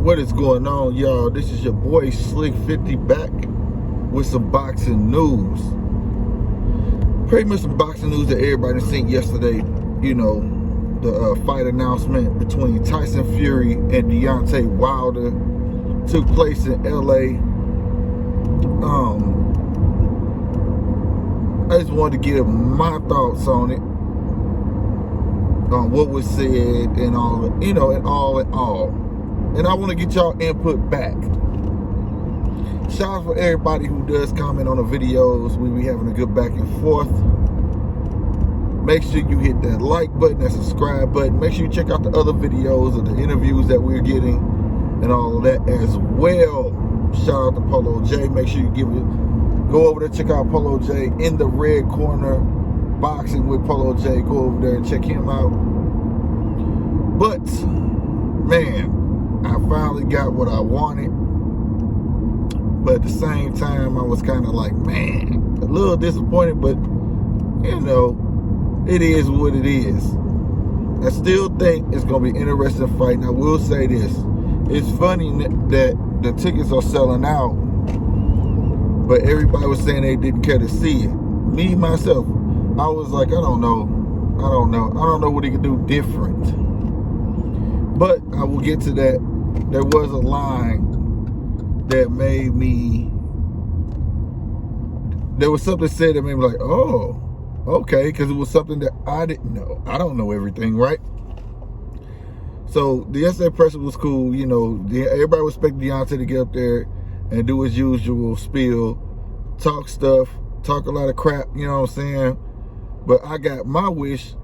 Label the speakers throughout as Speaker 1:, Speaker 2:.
Speaker 1: What is going on, y'all? This is your boy Slick 50 back with some boxing news. Pretty much some boxing news that everybody seen yesterday. You know, the fight announcement between Tyson Fury and Deontay Wilder took place in LA. I just wanted to give my thoughts on it, on what was said and all, and all. And I want to get y'all input back. Shout out for everybody who does comment on the videos. We be having a good back and forth. Make sure you hit that like button, that subscribe button. Make sure you check out the other videos of the interviews that we're getting and all of that as well. Shout out to Polo J. Make sure you go over there, check out Polo J in the red corner, boxing with Polo J. Go over there and check him out. But man, I finally got what I wanted, but at the same time, I was kind of like, man, a little disappointed, but, it is what it is. I still think it's going to be an interesting fight, and I will say this. It's funny that the tickets are selling out, but everybody was saying they didn't care to see it. Me, myself, I was like, I don't know what he could do different. But I will get to that. There was a line that made me, there was something said that made me like, oh, okay, because it was something that I didn't know. I don't know everything, right? So the yesterday press was cool. Everybody respected Deontay to get up there and do his usual spiel, talk stuff, talk a lot of crap, you know what I'm saying? But I got my wish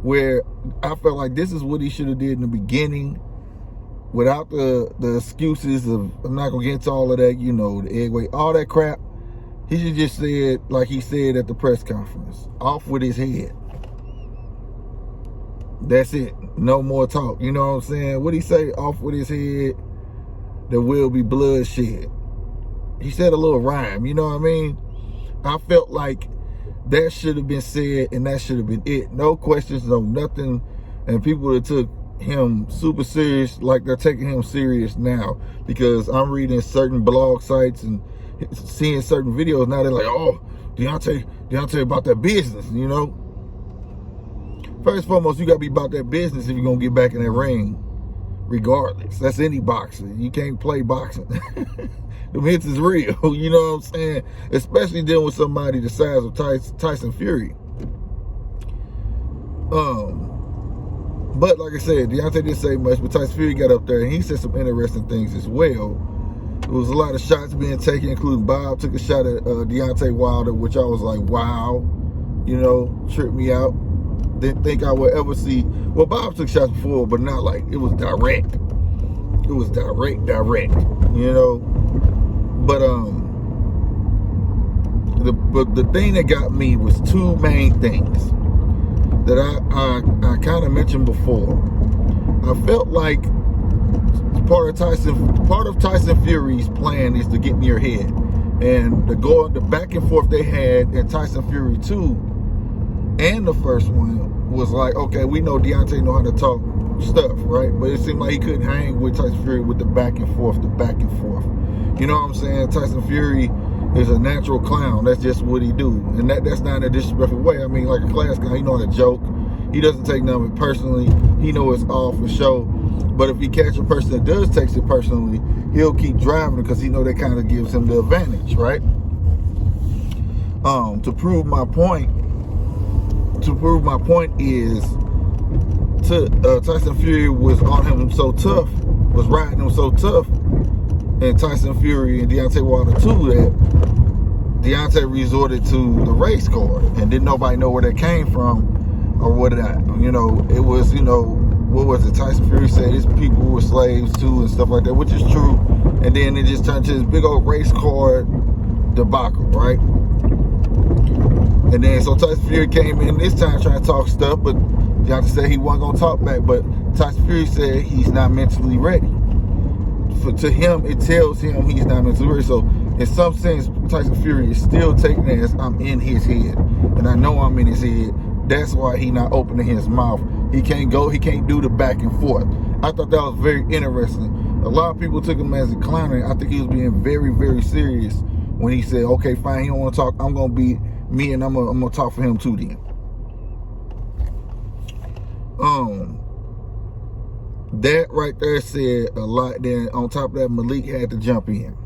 Speaker 1: where I felt like this is what he should have did in the beginning, without the excuses of, I'm not going to get into all of that, the egg weight, all that crap. He should just said, like he said at the press conference, off with his head. That's it. No more talk. You know what I'm saying? What'd he say? Off with his head. There will be bloodshed. He said a little rhyme. You know what I mean? I felt like that should have been said, and that should have been it. No questions, no nothing. And people that took him super serious, like they're taking him serious now, because I'm reading certain blog sites and seeing certain videos now. They're like, oh, Deontay about that business, First and foremost, you got to be about that business if you're going to get back in that ring, regardless. That's any boxer. You can't play boxing. Them hits is real, you know what I'm saying? Especially dealing with somebody the size of Tyson Fury. But like I said, Deontay didn't say much, but Tyson Fury got up there and he said some interesting things as well. There was a lot of shots being taken, including Bob took a shot at Deontay Wilder, which I was like, wow, tripped me out. Didn't think I would ever see. Well, Bob took shots before, but not like it was direct. It was direct, But the thing that got me was two main things that I kind of mentioned before. I felt like part of Tyson Fury's plan is to get in your head, and the back and forth they had in Tyson Fury 2 and the first one was like, okay, we know Deontay know how to talk stuff, right? But it seemed like he couldn't hang with Tyson Fury with the back and forth. You know what I'm saying? Tyson Fury is a natural clown. That's just what he do. And that's not in a disrespectful way. I mean, like a class guy, he know how to joke. He doesn't take none of it personally. He know it's all for show. But if he catch a person that does take it personally, he'll keep driving because he know that kind of gives him the advantage, right? To prove my point is Tyson Fury was on him so tough, was riding him so tough, and Tyson Fury and Deontay Wilder too, that Deontay resorted to the race card, and didn't nobody know where that came from or what it was, what was it? Tyson Fury said his people were slaves too and stuff like that, which is true. And then it just turned to this big old race card debacle, right? And then so Tyson Fury came in this time trying to talk stuff, but Deontay said he wasn't going to talk back. But Tyson Fury said he's not mentally ready. To him, it tells him he's not mentally ready. So in some sense, Tyson Fury is still taking it as I'm in his head. And I know I'm in his head. That's why he not opening his mouth. He can't do the back and forth. I thought that was very interesting. A lot of people took him as a clowner. I think he was being very, very serious when he said, okay, fine, he don't want to talk. I'm going to be me and I'm going to talk for him too then. That right there said a lot. Then on top of that, Malik had to jump in.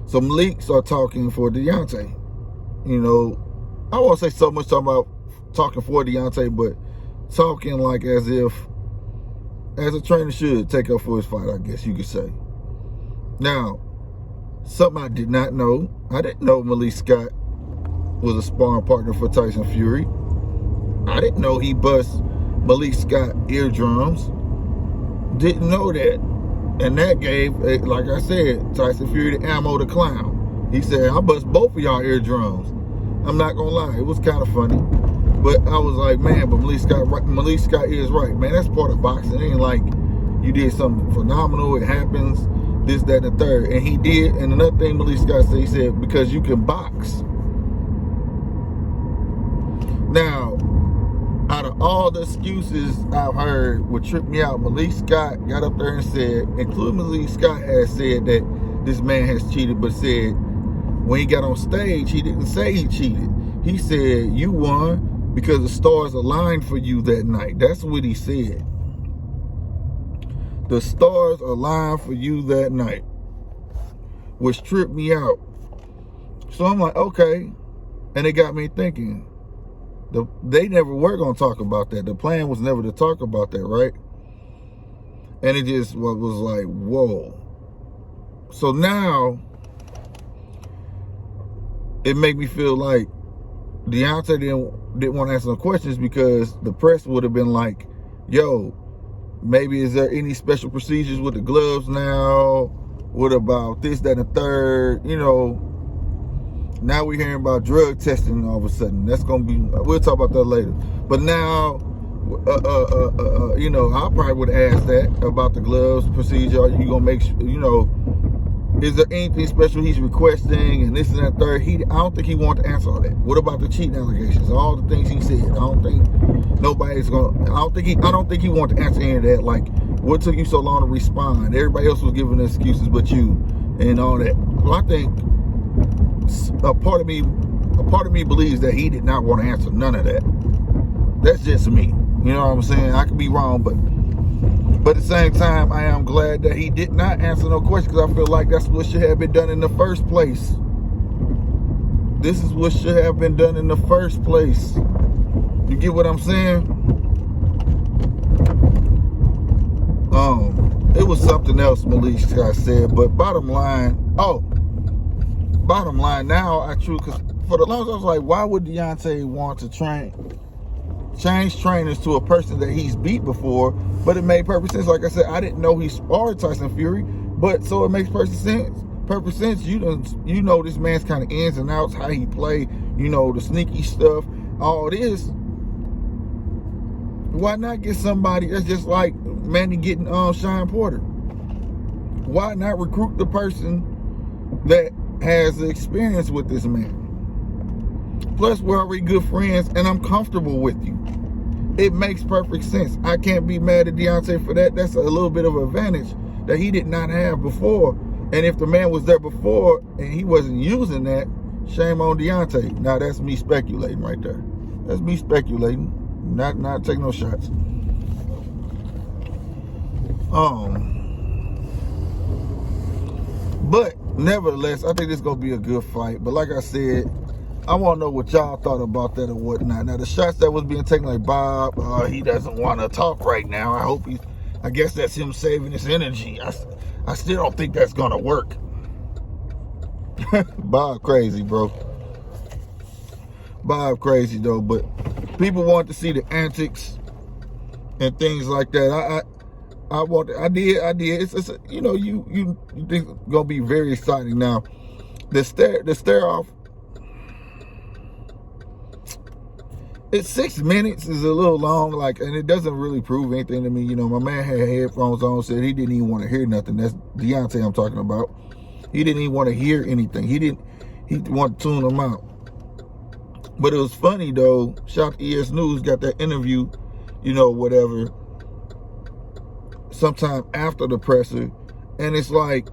Speaker 1: So Malik started talking for Deontay. You know, I won't say so much talking for Deontay, but talking like as if, as a trainer should take up for his fight, I guess you could say. Now, something I did not know. I didn't know Malik Scott was a sparring partner for Tyson Fury. I didn't know he bust Malik Scott eardrums. Didn't know that. And that gave, like I said, Tyson Fury the ammo to clown. He said, I bust both of y'all eardrums. I'm not going to lie. It was kind of funny. But I was like, man, but Malik Scott is right. Man, that's part of boxing. It ain't like you did something phenomenal. It happens, this, that, and the third. And he did. And another thing Malik Scott said, he said, because you can box. Now, out of all the excuses I've heard, what tripped me out, Malik Scott got up there and said, including Malik Scott has said that this man has cheated, but said when he got on stage, he didn't say he cheated. He said, you won because the stars aligned for you that night. That's what he said. The stars aligned for you that night, which tripped me out. So I'm like, okay. And it got me thinking. They never were going to talk about that. The plan was never to talk about that, right? And it just was like, whoa. So now, it made me feel like Deontay didn't want to answer no questions because the press would have been like, yo, maybe is there any special procedures with the gloves now? What about this, that, and the third? You know, now we're hearing about drug testing all of a sudden. That's going to be, we'll talk about that later. But now, you know, I probably would ask that about the gloves procedure. Are you going to make sure, you know, is there anything special he's requesting and this and that third? I don't think he wanted to answer all that. What about the cheating allegations? All the things he said. I don't think nobody's going to, I don't think he wanted to answer any of that. Like, what took you so long to respond? Everybody else was giving excuses but you and all that. Well, I think a part of me believes that he did not want to answer none of that. That's just me. You know what I'm saying? I could be wrong, but at the same time, I am glad that he did not answer no questions because I feel like that's what should have been done in the first place. This is what should have been done in the first place. You get what I'm saying? It was something else Malik Scott said, but bottom line, now because for the longest I was like, why would Deontay want to change trainers to a person that he's beat before? But it made perfect sense. Like I said, I didn't know he sparred Tyson Fury, but so it makes perfect sense. You know this man's kind of ins and outs, how he play, you know, the sneaky stuff, all this. Why not get somebody that's just like Manny getting Sean Porter? Why not recruit the person that has the experience with this man? Plus, we're already good friends, and I'm comfortable with you. It makes perfect sense. I can't be mad at Deontay for that. That's a little bit of an advantage that he did not have before. And if the man was there before and he wasn't using that, shame on Deontay. Now, that's me speculating right there. That's me speculating. Not taking no shots. But nevertheless, I think this is gonna be a good fight. But like I said, I want to know what y'all thought about that or whatnot. Now, the shots that was being taken, like Bob, he doesn't want to talk right now. I guess that's him saving his energy. I still don't think that's gonna work. Bob crazy, bro. Bob crazy though, but people want to see the antics and things like that. I did. It's you know, you think it's gonna be very exciting. Now, the stare off. It's 6 minutes is a little long, like, and it doesn't really prove anything to me. You know, my man had headphones on, said he didn't even want to hear nothing. That's Deontay I'm talking about. He didn't even want to hear anything. He wanted to tune them out. But it was funny though. Shout out to ES News, got that interview, you know, whatever. sometime after the presser, and it's like,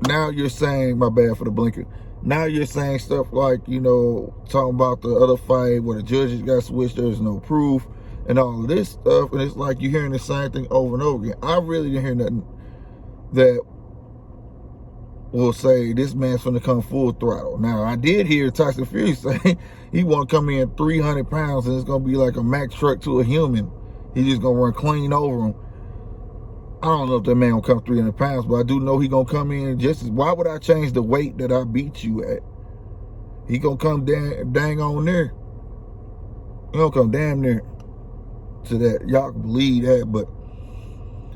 Speaker 1: now you're saying, my bad for the blinker, now you're saying stuff like, you know, talking about the other fight where the judges got switched, there's no proof, and all of this stuff, and it's like you're hearing the same thing over and over again. I really didn't hear nothing that will say this man's gonna come full throttle. Now, I did hear Tyson Fury say he want to come in 300 pounds and it's gonna be like a Mack truck to a human. He's just gonna run clean over him. I don't know if that man will come 300 pounds, but I do know he gonna come in just as, why would I change the weight that I beat you at? He gonna come dang on there. He gonna come damn near to that. Y'all can believe that. But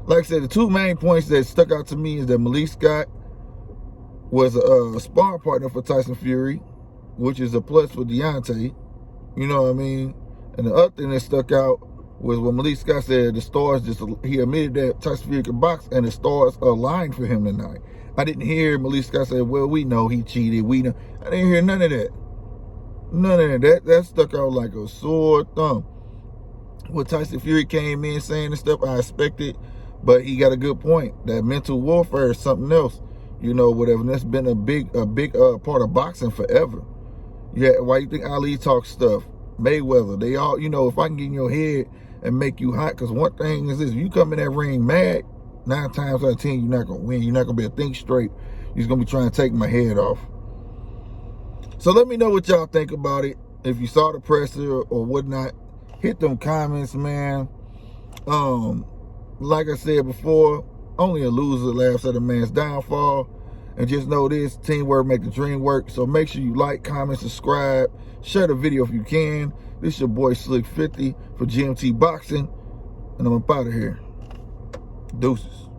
Speaker 1: like I said, the two main points that stuck out to me is that Malik Scott was a sparring partner for Tyson Fury, which is a plus for Deontay. You know what I mean? And the other thing that stuck out was when Malik Scott said the stars he admitted that Tyson Fury could box and the stars aligned for him tonight. I didn't hear Malik Scott say, well, we know he cheated. We know. I didn't hear none of that. None of that. That stuck out like a sore thumb. When Tyson Fury came in saying the stuff, I expected, but he got a good point. That mental warfare is something else. You know, whatever. And that's been a big part of boxing forever. Yeah, why you think Ali talks stuff? Mayweather, they all, you know, if I can get in your head and make you hot, because one thing is this, if you come in that ring mad, 9 times out of 10, you're not going to win. You're not going to be able to think straight. You're just going to be trying to take my head off. So let me know what y'all think about it. If you saw the presser or whatnot, hit them comments, man. Like I said before, only a loser laughs at a man's downfall. And just know this, teamwork make the dream work. So make sure you like, comment, subscribe, share the video if you can. This your boy Slick 50 for GMT Boxing. And I'm up out of here. Deuces.